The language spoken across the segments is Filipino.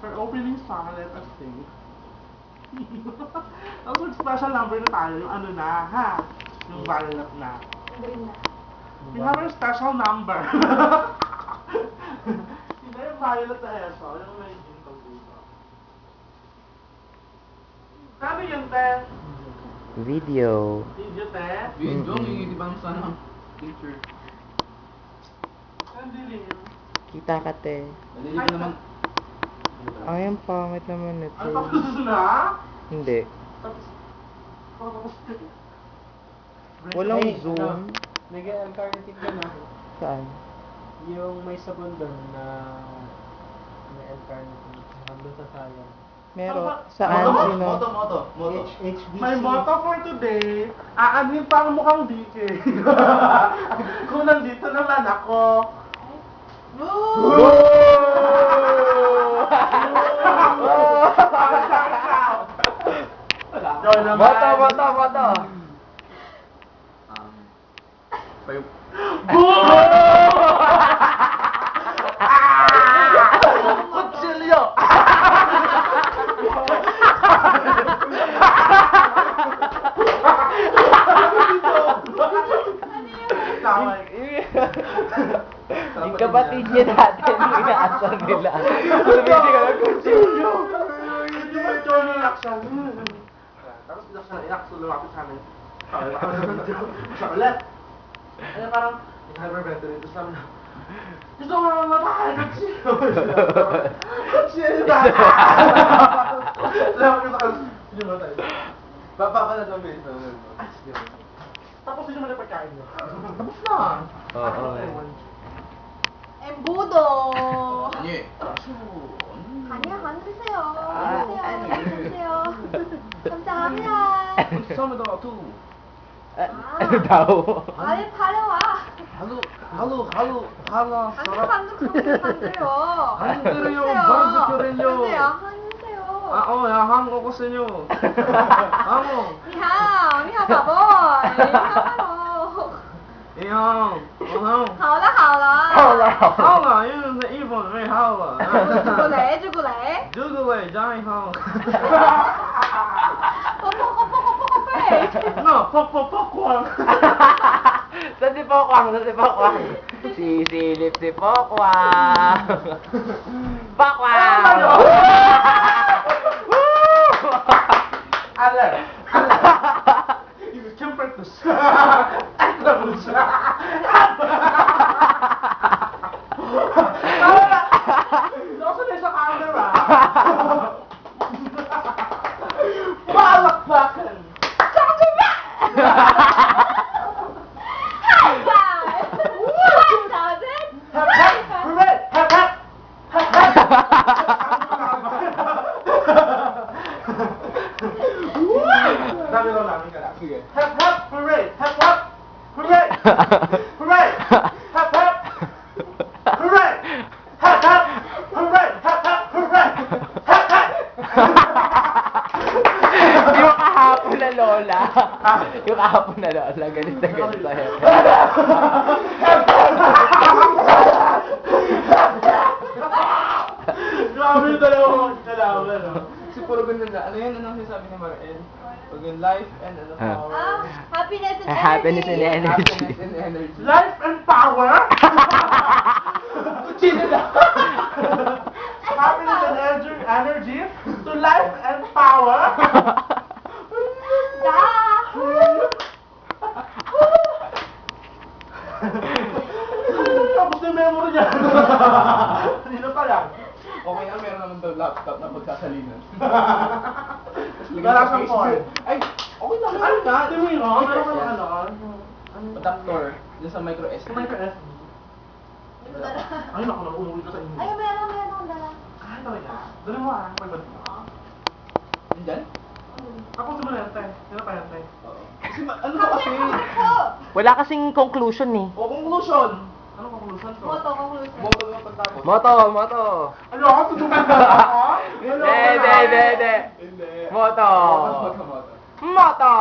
For opening salad, I think. Tapos mag-special number na tayo, yung ano na, ha? Yung violet na. We have a special number. Hindi yung violet na eso, yung may ginto dito. Sabi yun, te? Video. Video, te? Video, hindi ba sana picture? Ang dilim. Kita ka, te. Nalilip naman. Ay, ang pangit naman ito. Ano tapos na? Hindi. Tapos... Walang Ay, zoom. ano, may alternative ka na. Saan? Yung may sabon doon na may alternative. Hanggang sa sayang. Meron. Moto? Saan? Sino? Moto. HBC. My motto for today, aanhin pa ang mukhang DK. Kung nandito naman ako. Joy naman. Moto. Payo. Kutsilyo! Yung kapatid niya natin, inaasar nila. Sabi ka lang, kutsilyo. Hindi mo ito nilaksan. Tapos inaksan, lumapit sa amin. Sa ulit. Ano parang, hyperventilate. Tapos sabi na, gusto mo naman mamatay, kutsilyo. Kutsilyo na. Sabi ko sa kanya, hindi mo tayo. Papakala sa mesa. Tapos hindi mo na pagkain nyo. Tapos na. Oo. 엠보도 아니. 아니야 안 드세요 아, 안 드세요 감사합니다 처음에 너 투. Ano daw? 아니 팔려와 할로. 안돼 만들어요 안 들어요, 안 만들어요. 돼요 안 드세요 야, 한국 오세요. 한국. 니하오 바보이 니하오 你好，我好。好了好了好了，因为是日本人好了。朱古力这个嘞，加一号。No, pok-pok-pok-wang. Saan si Pokwang? Sisilip si Pokwang. Pokwang! Alam. Ibu siyempre ito siya. Alam mo siya. Nasa na sa camera. Palakpakan. Hep, hep, hooray, hep, hep. Hep, hep. Dami lang namin ka lang. Sige. Hep, hep, hooray, hep, hep. Hooray, hooray, hep, hep. Hooray, hep, hep. Hooray, hep, hep, hooray. Hep, hep. Yung kahapon na lola. Yung kahapon na lola. Galit na galit sa'yo. Grabe yung dalawang kalaban, no? Kasi puro ganun na. Ano yan? Ano sinasabi ni Mariel? Pag yung life and ano power. happiness and Happiness and energy. Happiness and energy. Life and power. Sino na? Happiness and energy to life and power. Tapos na yung memory niya. Hindi pa lang. Okay na, meron naman daw laptop na pagkasalinan. Wala siyang cord. Ay, okay na, meron na. Ito mo yun, meron ka ano. Adapter. Dun sa micro SD. Micro SD. Ay, naku, umuwi ka sa inyo. Ay, meron dala. Ay, talaga. Dali mo pagbalik mo. Nandyan? Ako si Malente. Sino pa Malente? Oo. Kasi ano ba kasi? Wala kasing conclusion eh. O conclusion. Ano conclusion ko? Moto conclusion. Moto na pagtapos. Moto. Ano ako? Tutupin ka ba ako? Hindi. Hindi. Moto. Moto.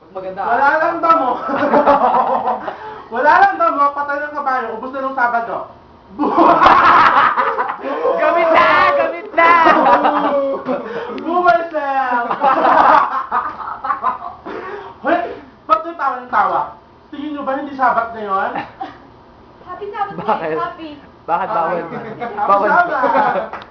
Pag maganda. Wala lang damo. Wala lang damo. Patay ng kabayo. Ubus na nung Sabado. Gamitan! kayo tawa ng tawa? Tingin nyo ba hindi sabat ngayon? Happy Sabbath Bakit? guys, happy. Bakit bawal? Happy Bawal. Sabbath!